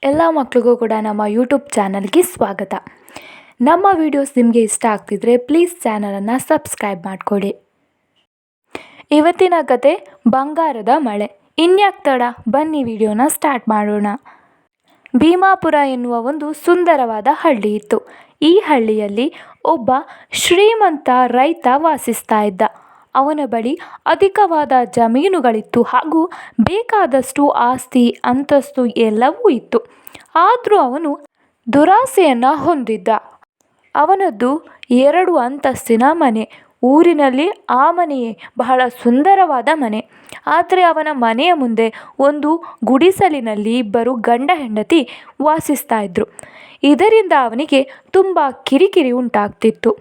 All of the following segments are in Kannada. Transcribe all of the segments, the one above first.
ಎಲ್ಲ ಮಕ್ಳಿಗೂ ಕೂಡ ನಮ್ಮ ಯೂಟ್ಯೂಬ್ ಚಾನಲ್ಗೆ ಸ್ವಾಗತ. ನಮ್ಮ ವಿಡಿಯೋಸ್ ನಿಮಗೆ ಇಷ್ಟ ಆಗ್ತಿದ್ರೆ ಪ್ಲೀಸ್ ಚಾನಲನ್ನು ಸಬ್ಸ್ಕ್ರೈಬ್ ಮಾಡಿಕೊಡಿ. ಇವತ್ತಿನ ಕತೆ ಬಂಗಾರದ ಮಳೆ. ಇನ್ಯಾಕೆ ತಡ, ಬನ್ನಿ ವಿಡಿಯೋನ ಸ್ಟಾರ್ಟ್ ಮಾಡೋಣ. ಭೀಮಾಪುರ ಎನ್ನುವ ಒಂದು ಸುಂದರವಾದ ಹಳ್ಳಿ ಇತ್ತು. ಈ ಹಳ್ಳಿಯಲ್ಲಿ ಒಬ್ಬ ಶ್ರೀಮಂತ ರೈತ ವಾಸಿಸ್ತಾ ಇದ್ದ. ಅವನ ಬಳಿ ಅಧಿಕವಾದ ಜಮೀನುಗಳಿತ್ತು ಹಾಗೂ ಬೇಕಾದಷ್ಟು ಆಸ್ತಿ ಅಂತಸ್ತು ಎಲ್ಲವೂ ಇತ್ತು. ಆದರೂ ಅವನು ದುರಾಸೆಯನ್ನು ಹೊಂದಿದ್ದ. ಅವನದ್ದು 2 ಅಂತಸ್ತಿನ ಮನೆ. ಊರಿನಲ್ಲಿ ಆ ಮನೆಯೇ ಬಹಳ ಸುಂದರವಾದ ಮನೆ. ಆದರೆ ಅವನ ಮನೆಯ ಮುಂದೆ ಒಂದು ಗುಡಿಸಲಿನಲ್ಲಿ ಇಬ್ಬರು ಗಂಡ ಹೆಂಡತಿ ವಾಸಿಸ್ತಾ ಇದ್ರು. ಇದರಿಂದ ಅವನಿಗೆ ತುಂಬ ಕಿರಿಕಿರಿ ಉಂಟಾಗ್ತಿತ್ತು.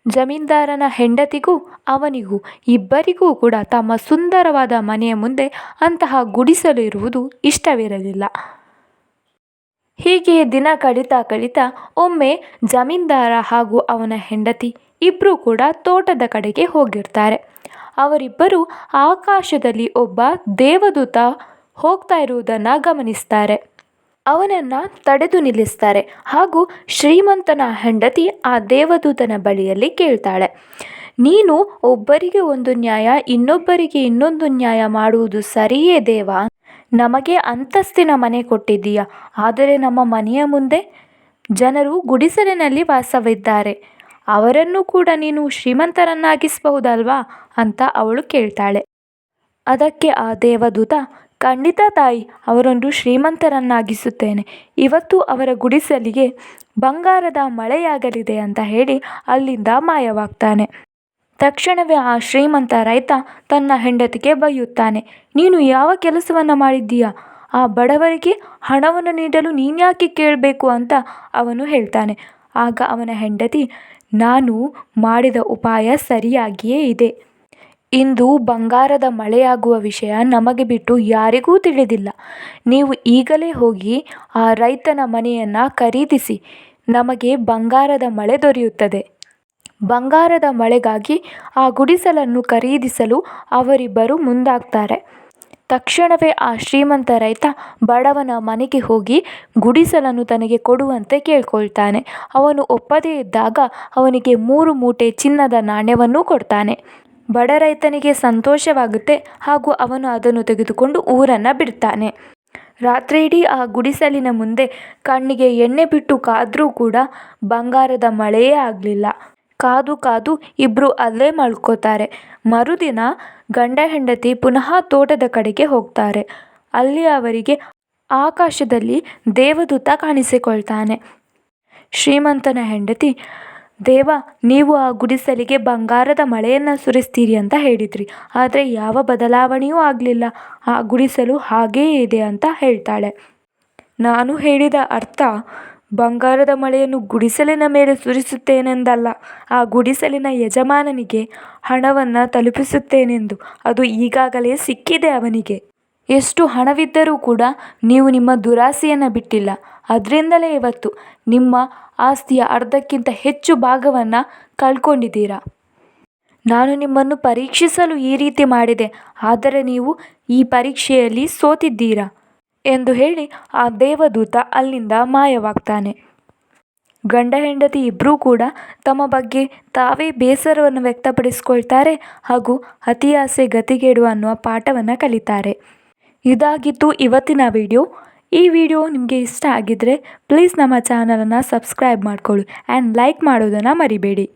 ಜಮೀನ್ದಾರನ ಹೆಂಡತಿಗೂ ಅವನಿಗೂ ಇಬ್ಬರಿಗೂ ಕೂಡ ತಮ್ಮ ಸುಂದರವಾದ ಮನೆಯ ಮುಂದೆ ಅಂತಹ ಗುಡಿಸಲು ಇರುವುದು ಇಷ್ಟವಿರಲಿಲ್ಲ. ಹೀಗೆ ದಿನ ಕಳೀತಾ ಒಮ್ಮೆ ಜಮೀನ್ದಾರ ಹಾಗೂ ಅವನ ಹೆಂಡತಿ ಇಬ್ಬರೂ ಕೂಡ ತೋಟದ ಕಡೆಗೆ ಹೋಗಿರ್ತಾರೆ. ಅವರಿಬ್ಬರು ಆಕಾಶದಲ್ಲಿ ಒಬ್ಬ ದೇವದೂತ ಹೋಗ್ತಾ ಇರುವುದನ್ನು ಗಮನಿಸ್ತಾರೆ. ಅವನನ್ನು ತಡೆದು ನಿಲ್ಲಿಸ್ತಾರೆ ಹಾಗೂ ಶ್ರೀಮಂತನ ಹೆಂಡತಿ ಆ ದೇವದೂತನ ಬಳಿಯಲ್ಲಿ ಕೇಳ್ತಾಳೆ, ನೀನು ಒಬ್ಬರಿಗೆ ಒಂದು ನ್ಯಾಯ ಇನ್ನೊಬ್ಬರಿಗೆ ಇನ್ನೊಂದು ನ್ಯಾಯ ಮಾಡುವುದು ಸರಿಯೇ ದೇವ? ನಮಗೆ ಅಂತಸ್ತಿನ ಮನೆ ಕೊಟ್ಟಿದ್ದೀಯ, ಆದರೆ ನಮ್ಮ ಮನೆಯ ಮುಂದೆ ಜನರು ಗುಡಿಸಲಿನಲ್ಲಿ ವಾಸವಿದ್ದಾರೆ. ಅವರನ್ನು ಕೂಡ ನೀನು ಶ್ರೀಮಂತರನ್ನಾಗಿಸಬಹುದಲ್ವಾ ಅಂತ ಅವಳು ಕೇಳ್ತಾಳೆ. ಅದಕ್ಕೆ ಆ ದೇವದೂತ, ಖಂಡಿತ ತಾಯಿ, ಅವರನ್ನು ಶ್ರೀಮಂತರನ್ನಾಗಿಸುತ್ತೇನೆ. ಇವತ್ತು ಅವರ ಗುಡಿಸಲಿಗೆ ಬಂಗಾರದ ಮಳೆಯಾಗಲಿದೆ ಅಂತ ಹೇಳಿ ಅಲ್ಲಿಂದ ಮಾಯವಾಗ್ತಾನೆ. ತಕ್ಷಣವೇ ಆ ಶ್ರೀಮಂತ ರೈತ ತನ್ನ ಹೆಂಡತಿಗೆ ಬೈಯುತ್ತಾನೆ, ನೀನು ಯಾವ ಕೆಲಸವನ್ನು ಮಾಡಿದ್ದೀಯಾ? ಆ ಬಡವರಿಗೆ ಹಣವನ್ನು ನೀಡಲು ನೀನ್ಯಾಕೆ ಕೇಳಬೇಕು ಅಂತ ಅವನು ಹೇಳ್ತಾನೆ. ಆಗ ಅವನ ಹೆಂಡತಿ, ನಾನು ಮಾಡಿದ ಉಪಾಯ ಸರಿಯಾಗಿಯೇ ಇದೆ. ಇಂದು ಬಂಗಾರದ ಮಳೆಯಾಗುವ ವಿಷಯ ನಮಗೆ ಬಿಟ್ಟು ಯಾರಿಗೂ ತಿಳಿದಿಲ್ಲ. ನೀವು ಈಗಲೇ ಹೋಗಿ ಆ ರೈತನ ಮನೆಯನ್ನು ಖರೀದಿಸಿ, ನಮಗೆ ಬಂಗಾರದ ಮಳೆ ದೊರೆಯುತ್ತದೆ. ಬಂಗಾರದ ಮಳೆಗಾಗಿ ಆ ಗುಡಿಸಲನ್ನು ಖರೀದಿಸಲು ಅವರಿಬ್ಬರು ಮುಂದಾಗ್ತಾರೆ. ತಕ್ಷಣವೇ ಆ ಶ್ರೀಮಂತ ರೈತ ಬಡವನ ಮನೆಗೆ ಹೋಗಿ ಗುಡಿಸಲನ್ನು ತನಗೆ ಕೊಡುವಂತೆ ಕೇಳ್ಕೊಳ್ತಾನೆ. ಅವನು ಒಪ್ಪದೇ ಇದ್ದಾಗ ಅವನಿಗೆ 3 ಮೂಟೆ ಚಿನ್ನದ ನಾಣ್ಯವನ್ನು ಕೊಡ್ತಾನೆ. ಬಡ ರೈತನಿಗೆ ಸಂತೋಷವಾಗುತ್ತೆ ಹಾಗೂ ಅವನು ಅದನ್ನು ತೆಗೆದುಕೊಂಡು ಊರನ್ನು ಬಿಡ್ತಾನೆ. ರಾತ್ರಿ ಇಡೀ ಆ ಗುಡಿಸಲಿನ ಮುಂದೆ ಕಣ್ಣಿಗೆ ಎಣ್ಣೆ ಬಿಟ್ಟು ಕಾದ್ರೂ ಕೂಡ ಬಂಗಾರದ ಮಳೆಯೇ ಆಗಲಿಲ್ಲ. ಕಾದು ಇಬ್ಬರು ಅಲ್ಲೇ ಮಲ್ಕೋತಾರೆ. ಮರುದಿನ ಗಂಡ ಹೆಂಡತಿ ಪುನಃ ತೋಟದ ಕಡೆಗೆ ಹೋಗ್ತಾರೆ. ಅಲ್ಲಿ ಅವರಿಗೆ ಆಕಾಶದಲ್ಲಿ ದೇವದೂತ ಕಾಣಿಸಿಕೊಳ್ತಾನೆ. ಶ್ರೀಮಂತನ ಹೆಂಡತಿ, ದೇವ, ನೀವು ಆ ಗುಡಿಸಲಿಗೆ ಬಂಗಾರದ ಮಳೆಯನ್ನು ಸುರಿಸ್ತೀರಿ ಅಂತ ಹೇಳಿದ್ರಿ, ಆದರೆ ಯಾವ ಬದಲಾವಣೆಯೂ ಆಗಲಿಲ್ಲ. ಆ ಗುಡಿಸಲು ಹಾಗೇ ಇದೆ ಅಂತ ಹೇಳ್ತಾಳೆ. ನಾನು ಹೇಳಿದ ಅರ್ಥ ಬಂಗಾರದ ಮಳೆಯನ್ನು ಗುಡಿಸಲಿನ ಮೇಲೆ ಸುರಿಸುತ್ತೇನೆಂದಲ್ಲ, ಆ ಗುಡಿಸಲಿನ ಯಜಮಾನನಿಗೆ ಹಣವನ್ನು ತಲುಪಿಸುತ್ತೇನೆಂದು. ಅದು ಈಗಾಗಲೇ ಸಿಕ್ಕಿದೆ ಅವನಿಗೆ. ಎಷ್ಟು ಹಣವಿದ್ದರೂ ಕೂಡ ನೀವು ನಿಮ್ಮ ದುರಾಸೆಯನ್ನು ಬಿಟ್ಟಿಲ್ಲ. ಅದರಿಂದಲೇ ಇವತ್ತು ನಿಮ್ಮ ಆಸ್ತಿಯ ಅರ್ಧಕ್ಕಿಂತ ಹೆಚ್ಚು ಭಾಗವನ್ನು ಕಳ್ಕೊಂಡಿದ್ದೀರಾ. ನಾನು ನಿಮ್ಮನ್ನು ಪರೀಕ್ಷಿಸಲು ಈ ರೀತಿ ಮಾಡಿದೆ, ಆದರೆ ನೀವು ಈ ಪರೀಕ್ಷೆಯಲ್ಲಿ ಸೋತಿದ್ದೀರಾ ಎಂದು ಹೇಳಿ ಆ ದೇವದೂತ ಅಲ್ಲಿಂದ ಮಾಯವಾಗ್ತಾನೆ. ಗಂಡ ಹೆಂಡತಿ ಇಬ್ಬರೂ ಕೂಡ ತಮ್ಮ ಬಗ್ಗೆ ತಾವೇ ಬೇಸರವನ್ನು ವ್ಯಕ್ತಪಡಿಸ್ಕೊಳ್ತಾರೆ ಹಾಗೂ ಅತಿ ಆಸೆ ಗತಿಗೇಡು ಅನ್ನುವ ಪಾಠವನ್ನು ಕಲಿತಾರೆ. ಇದಾಗಿತ್ತು ಇವತ್ತಿನ ವಿಡಿಯೋ. ಈ ವಿಡಿಯೋ ನಿಮಗೆ ಇಷ್ಟ ಆಗಿದ್ದರೆ ಪ್ಲೀಸ್ ನಮ್ಮ ಚಾನಲನ್ನು ಸಬ್ಸ್ಕ್ರೈಬ್ ಮಾಡಿಕೊಳ್ಳಿ ಆ್ಯಂಡ್ ಲೈಕ್ ಮಾಡೋದನ್ನು ಮರಿಬೇಡಿ.